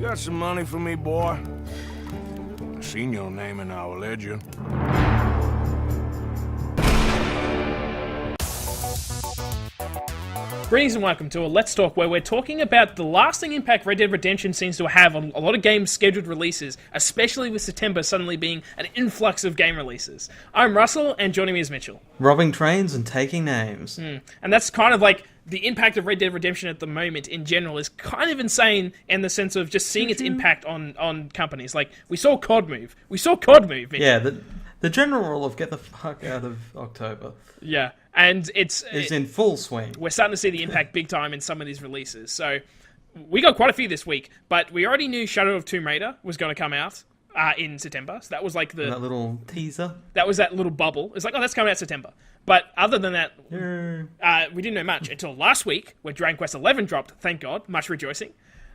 You got some money for me, boy? I seen your name in our ledger. Greetings and welcome to a Let's Talk, where we're talking about the lasting impact Red Dead Redemption seems to have on a lot of games' scheduled releases, especially with September suddenly being an influx of game releases. I'm Russell, and joining me is Mitchell. Robbing trains and taking names. And that's kind of like the impact of Red Dead Redemption at the moment in general is kind of insane in the sense of just seeing its impact on companies. Like, we saw COD move. Mitchell. Yeah, the general rule of get the fuck out of October. Yeah, and it's in full swing. We're starting to see the impact big time in some of these releases. So we got quite a few this week, but we already knew Shadow of Tomb Raider was going to come out in September. So that was like that little teaser. That was that little bubble. It's like, oh, that's coming out September. But other than that, we didn't know much until last week when Dragon Quest XI dropped. Thank God, much rejoicing.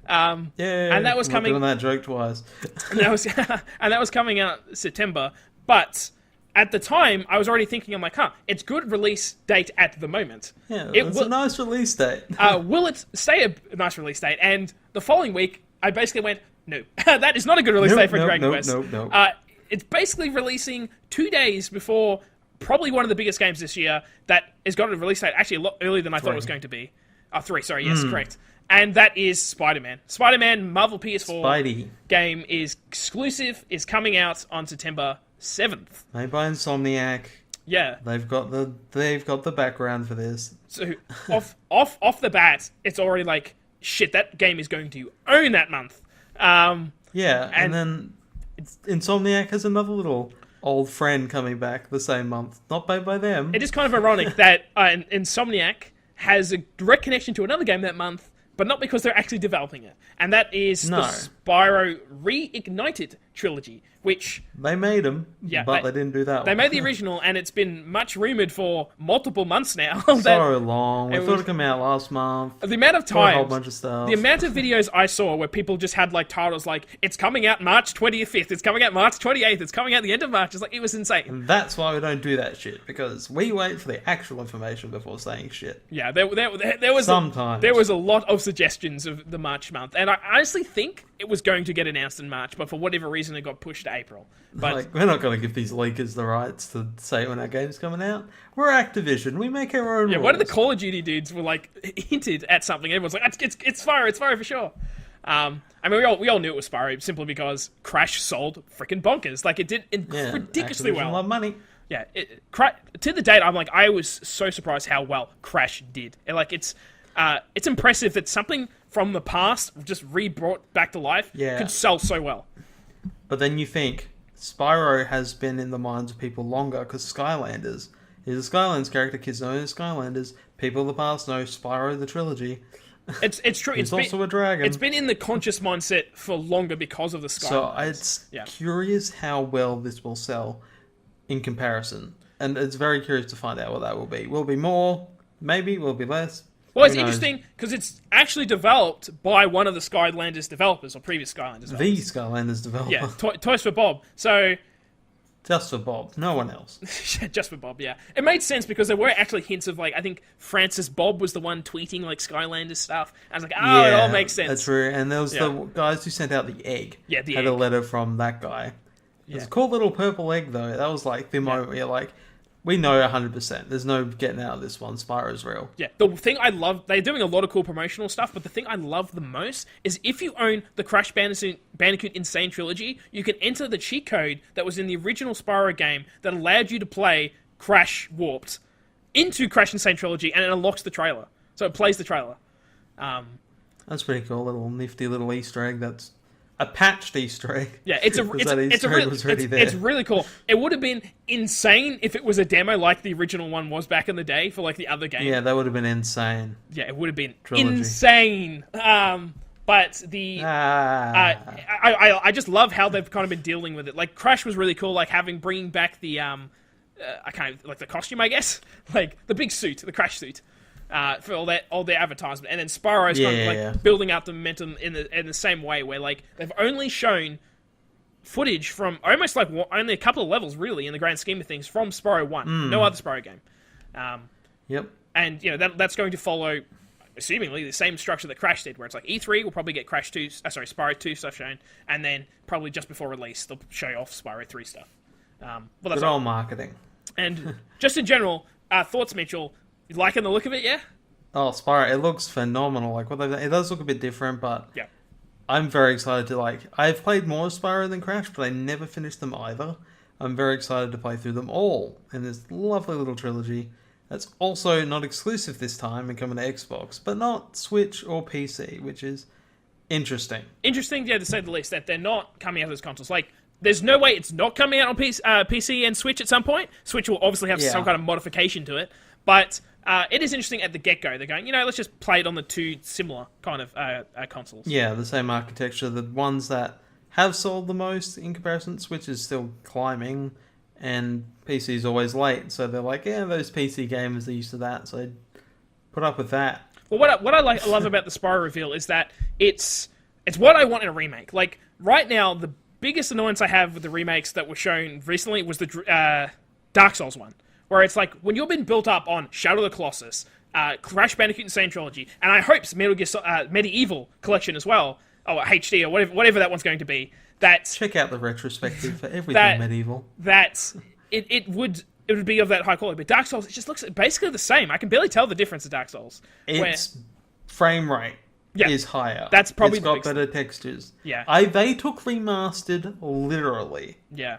And that was coming. Doing that joke twice. and that was coming out September, but. At the time, I was already thinking, I'm like, it's good release date at the moment. Yeah, it's a nice release date. Will it stay a nice release date? And the following week, I basically went, no, that is not a good release date for Dragon Quest. No. It's basically releasing 2 days before probably one of the biggest games this year that has got a release date actually a lot earlier than I thought it was going to be. 3, sorry, yes, correct. And that is Spider-Man. Spider-Man Marvel PS4 game is exclusive, is coming out on September 7th. Made by Insomniac. Yeah. They've got the background for this. So off the bat, it's already like, shit, that game is going to own that month. And then Insomniac has another little old friend coming back the same month. Not made by them. It is kind of ironic that Insomniac has a direct connection to another game that month, but not because they're actually developing it. And that is the Spyro Reignited trilogy, which... They made them, but they didn't do that one. They made the original, and it's been much rumoured for multiple months now. So long. We thought it'd come out last month. The amount of time... A whole bunch of stuff. The amount of videos I saw where people just had like titles like, it's coming out March 25th, it's coming out March 28th, it's coming out the end of March. It's like, it was insane. And that's why we don't do that shit, because we wait for the actual information before saying shit. Yeah, there was sometimes. There was a lot of suggestions of the March month, and I honestly think it was going to get announced in March, but for whatever reason it got pushed to April. But we're not going to give these leakers the rights to say when our game's coming out. We're Activision. We make our own rules. One of the Call of Duty dudes were like hinted at something. Everyone's like, it's Spyro for sure. I mean, we all knew it was Spyro simply because Crash sold freaking bonkers. Like, it did ridiculously Activision well. love money. Yeah, to the date, I'm like, I was so surprised how well Crash did. And like, it's impressive that something from the past just re-brought back to life could sell so well. But then you think Spyro has been in the minds of people longer because Skylanders. He's a Skylanders character. Kids know he's Skylanders. People of the past know Spyro the trilogy. It's true. He's also a dragon. It's been in the conscious mindset for longer because of the Skylanders. So it's curious how well this will sell in comparison. And it's very curious to find out what that will be. Will it be more? Maybe. Will it be less? Well, it's interesting because it's actually developed by one of the Skylanders developers, or previous Skylanders developers. The Skylanders developer. Yeah, Toys for Bob. So... Just for Bob, no one else. Just for Bob, yeah. It made sense because there were actually hints of, like, I think Francis Bob was the one tweeting, like, Skylanders stuff. I was like, it all makes sense. That's true. And there was the guys who sent out the egg. Yeah, the had egg. A letter from that guy. Yeah. It's a cool little purple egg, though. That was, like, the moment where you're like... We know 100%. There's no getting out of this one. Spyro's real. Yeah. The thing I love... They're doing a lot of cool promotional stuff, but the thing I love the most is if you own the Crash Bandicoot Insane Trilogy, you can enter the cheat code that was in the original Spyro game that allowed you to play Crash Warped into Crash Insane Trilogy, and it unlocks the trailer. So it plays the trailer. That's pretty cool. Little nifty little Easter egg that's... A patched Easter egg. Yeah, it's really cool. It would have been insane if it was a demo like the original one was back in the day for like the other game. Yeah, that would have been insane. Yeah, it would have been insane. But the I just love how they've kind of been dealing with it. Like Crash was really cool, like bringing back the the costume, I guess, like the big suit, the Crash suit. For all their advertisement, and then Spyro's kind of building out the momentum in the same way, where like they've only shown footage from almost like only a couple of levels, really, in the grand scheme of things, from Spyro 1. No other Spyro game. Yep. And that's going to follow assumingly the same structure that Crash did, where it's like E3 will probably get Spyro 2 stuff shown, and then probably just before release they'll show off Spyro 3 stuff. Well, that's Good old marketing. And just in general, thoughts, Mitchell? You liking the look of it? Yeah. Oh, Spyro! It looks phenomenal. Like it does look a bit different, but yeah, I'm very excited to like. I've played more Spyro than Crash, but I never finished them either. I'm very excited to play through them all in this lovely little trilogy. That's also not exclusive this time and coming to Xbox, but not Switch or PC, which is interesting. Interesting, yeah, to say the least, that they're not coming out as consoles. Like, there's no way it's not coming out on PC and Switch at some point. Switch will obviously have some kind of modification to it, but it is interesting at the get-go. They're going, let's just play it on the two similar kind of consoles. Yeah, the same architecture. The ones that have sold the most in comparison, Switch is still climbing, and PC is always late. So they're like, those PC gamers are used to that, so put up with that. Well, what I love about the Spyro reveal is that it's what I want in a remake. Like, right now, the biggest annoyance I have with the remakes that were shown recently was the Dark Souls one, where it's like, when you've been built up on Shadow of the Colossus, Crash Bandicoot Insane Trilogy, and I hope Medieval Collection as well, or HD, or whatever that one's going to be, that... Check out the retrospective for everything Medieval. That it would be of that high quality, but Dark Souls, it just looks basically the same. I can barely tell the difference of Dark Souls. Its frame rate is higher. That's probably it's got better textures. Yeah. They took remastered literally. Yeah.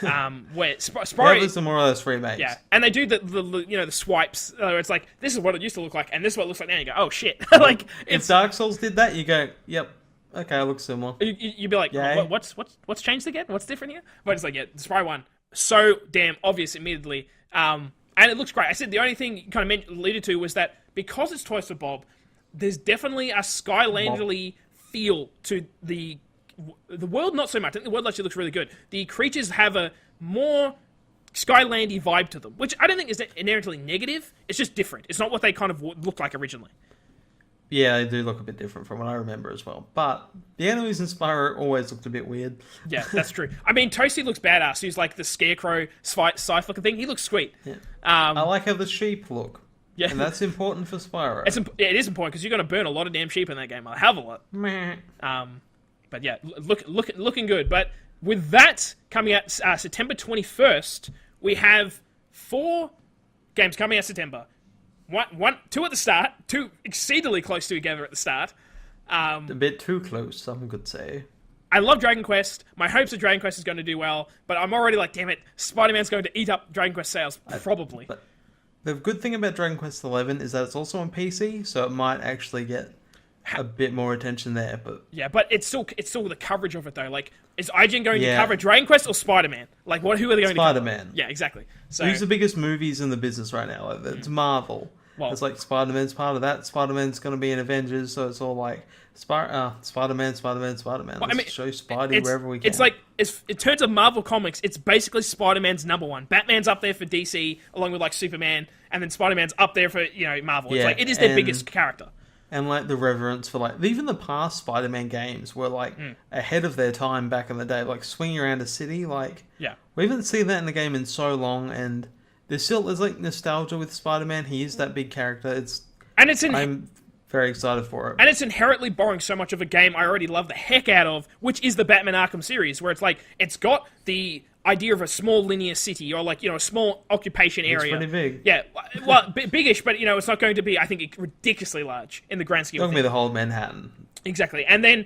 Where Spyro was the more or less remake. Yeah, and they do the swipes. It's like, this is what it used to look like, and this is what it looks like now. And you go, oh shit! Like, if Dark Souls did that, you go, yep, okay, it looks similar. You'd be like, what's changed again? What's different here? But it's like, the Spyro one, so damn obvious immediately, and it looks great. I said the only thing you kind of alluded to was that because it's Toys for Bob, there's definitely a Skylanderly feel to the world. Not so much. I think the world actually looks really good. The creatures have a more Skylandy vibe to them, which I don't think is inherently negative. It's just different. It's not what they kind of looked like originally. Yeah, they do look a bit different from what I remember as well. But the enemies in Spyro always looked a bit weird. Yeah, that's true. I mean, Toasty looks badass. He's like the scarecrow scythe looking thing. He looks sweet. Yeah. I like how the sheep look. Yeah. And that's important for Spyro. It is important because you're going to burn a lot of damn sheep in that game. A hell of a lot. Meh. But yeah, looking good. But with that coming out September 21st, we have 4 games coming out September. Two at the start, 2 exceedingly close together at the start. A bit too close, some could say. I love Dragon Quest. My hopes that Dragon Quest is going to do well, but I'm already like, damn it, Spider-Man's going to eat up Dragon Quest sales, probably. But the good thing about Dragon Quest XI is that it's also on PC, so it might actually get a bit more attention there. But yeah, but it's still the coverage of it though. Like, is IGN going to cover Dragon Quest or Spider-Man? Like, who are they going to cover? Spider-Man. Yeah, exactly. So who's the biggest movies in the business right now? It's Marvel. Well, it's like Spider-Man's part of that. Spider-Man's going to be in Avengers, so it's all like Spider-Man. Let's show Spidey wherever we can. It's like, in terms of Marvel Comics, it's basically Spider-Man's number one. Batman's up there for DC, along with like Superman, and then Spider-Man's up there for Marvel. It's like, it is their biggest character. And like the reverence for like even the past Spider-Man games were like ahead of their time back in the day. Like swinging around a city, like we haven't seen that in the game in so long, and there's like nostalgia with Spider-Man. He is that big character. I'm very excited for it. And it's inherently borrowing so much of a game I already love the heck out of, which is the Batman Arkham series, where it's like, it's got the idea of a small linear city, or like, a small occupation area. It's pretty big. Yeah, well, biggish, but it's not going to be, I think, ridiculously large in the grand scheme of things. It's not going to be the whole Manhattan. Exactly. And then,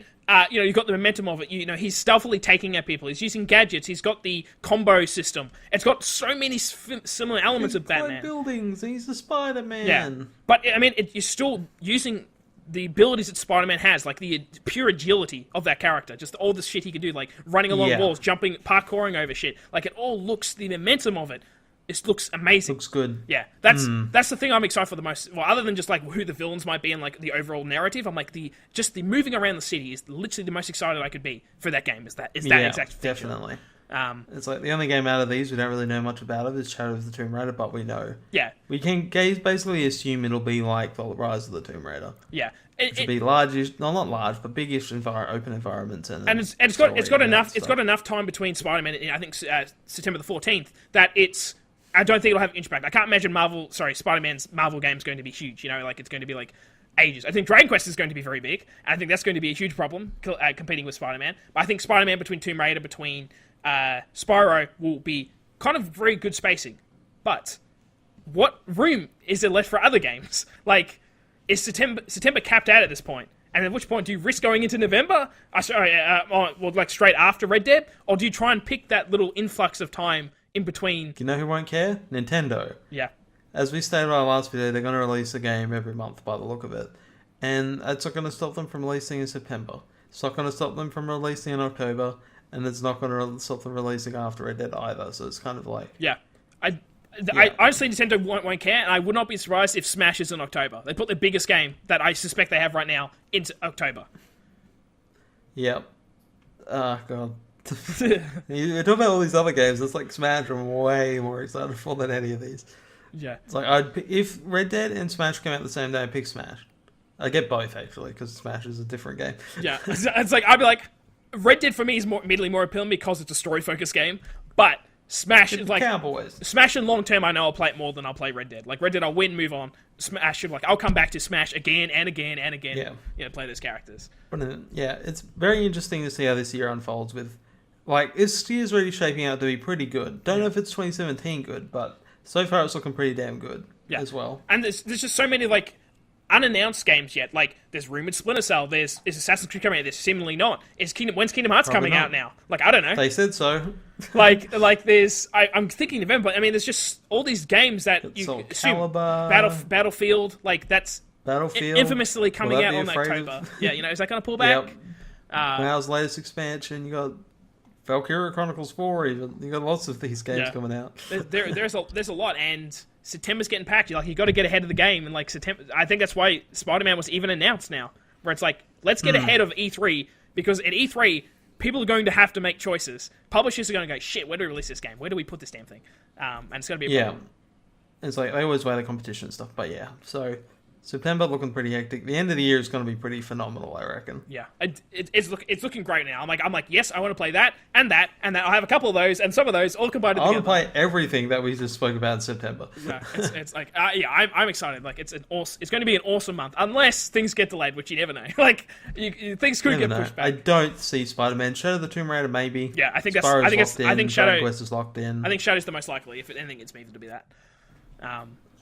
you've got the momentum of it. He's stealthily taking out people. He's using gadgets. He's got the combo system. It's got so many similar elements of Batman. Buildings. He's the Spider-Man. Yeah. But, I mean, you're still using the abilities that Spider-Man has, like the pure agility of that character. Just all the shit he can do, like running along walls, jumping, parkouring over shit. Like, it all looks, the momentum of it, it looks amazing. Looks good. Yeah, that's the thing I'm excited for the most. Well, other than just like who the villains might be and like the overall narrative, I'm like the moving around the city is literally the most excited I could be for that game. Is that exact feature. Definitely. It's like the only game out of these we don't really know much about it is Shadow of the Tomb Raider, but we know. Yeah. We can basically assume it'll be like the Rise of the Tomb Raider. Yeah. It'll be large-ish, not large, but biggish open environments and it's got enough time between Spider-Man and I think September the 14th that I don't think it'll have an impact. I can't imagine Spider-Man's Marvel game is going to be huge. Like it's going to be like ages. I think Dragon Quest is going to be very big, and I think that's going to be a huge problem competing with Spider-Man. But I think Spider-Man between Tomb Raider, between Spyro will be kind of very good spacing. But what room is there left for other games? Like, is September capped out at this point? And at which point do you risk going into November? Like straight after Red Dead? Or do you try and pick that little influx of time in between? You know who won't care? Nintendo. Yeah. As we stated in our last video, they're going to release a game every month by the look of it. And it's not going to stop them from releasing in September. It's not going to stop them from releasing in October. And it's not going to stop them releasing after Red Dead either. So it's kind of like... Yeah. I honestly, Nintendo won't care, and I would not be surprised if Smash is in October. They put the biggest game that I suspect they have right now into October. Yep. Oh, God. You talk about all these other games, it's like Smash I'm way more excited for than any of these. Yeah. It's like, if Red Dead and Smash came out the same day, I'd pick Smash. I get both, actually, because Smash is a different game. Yeah. It's like, I'd be like, Red Dead for me is immediately more appealing because it's a story-focused game, but... Smash is like Cowboys. Smash in long term. I know I'll play it more than I'll play Red Dead. Like Red Dead, I'll win, move on. Smash, like I'll come back to Smash again and again and again. Yeah, you know, play those characters. Yeah, it's very interesting to see how this year unfolds. With like this year's really shaping out to be pretty good. Don't know if it's 2017 good, but so far it's looking pretty damn good. Yeah. As well. And there's just so many like unannounced games yet. Like there's rumored Splinter Cell. Is Assassin's Creed coming out? There's seemingly not. When's Kingdom Hearts Probably coming out now? Like I don't know. They said so. like there's I'm thinking November. I mean, there's just all these games that you assume Battlefield. Like that's Battlefield infamously coming out on October. Yeah, you know, is that going to pull back? Yep. Now's latest expansion. You got Valkyria Chronicles 4. You got lots of these games coming out. There's a lot, and September's getting packed. You got to get ahead of the game, and like September, I think that's why Spider-Man was even announced now, where it's like let's get ahead of E3 because at E3 people are going to have to make choices. Publishers are going to go, shit, where do we release this game? Where do we put this damn thing? And it's going to be a problem. It's like they always weigh the competition and stuff, but yeah. So September looking pretty hectic. The end of the year is going to be pretty phenomenal, I reckon. Yeah, it's looking great now. I'm like, yes, I want to play that and that and that. I'll have a couple of those and some of those all combined together. I want to play everything that we just spoke about in September. Yeah, it's like, I'm excited. Like, it's going to be an awesome month, unless things get delayed, which you never know. Like, things could get pushed back. I don't see Spider-Man. Shadow of the Tomb Raider, maybe. Yeah, I think Shadow. Dragon Quest is locked in. I think Shadow's the most likely. If anything, it's moved to be that.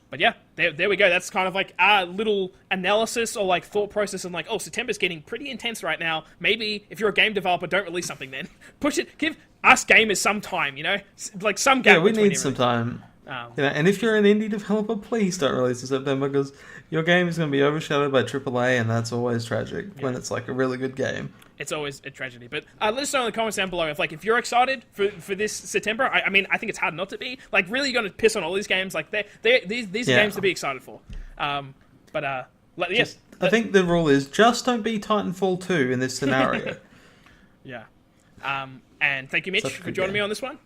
But yeah, there we go. That's kind of like our little analysis or like thought process and like, oh, September's getting pretty intense right now. Maybe if you're a game developer, don't release something then. Push it. Give us gamers some time, you know? Like some gap. Yeah, we need some time. And if you're an indie developer, please don't release in September because your game is going to be overshadowed by AAA, and that's always tragic when it's like a really good game. It's always a tragedy. But let us know in the comments down below if you're excited for this September. I mean, I think it's hard not to be. Like, really, you're going to piss on all these games. Like, these are games to be excited for. Yes. I think the rule is just don't be Titanfall 2 in this scenario. Yeah. And thank you, Mitch, for joining me on this one.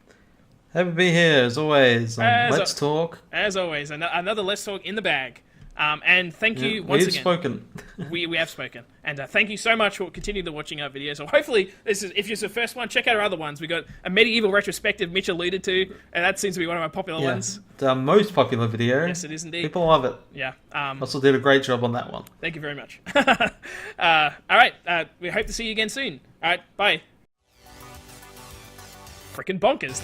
Happy to be here, as always. Let's Talk. As always, another Let's Talk in the bag. And thank you once again. Spoken. we have spoken. And thank you so much for continuing to watching our videos. So hopefully, if it's the first one, check out our other ones. We got a medieval retrospective Mitch alluded to, and that seems to be one of our popular ones. It's our most popular video. Yes, it is indeed. People love it. Yeah. Also did a great job on that one. Thank you very much. All right. We hope to see you again soon. All right. Bye. Frickin' bonkers.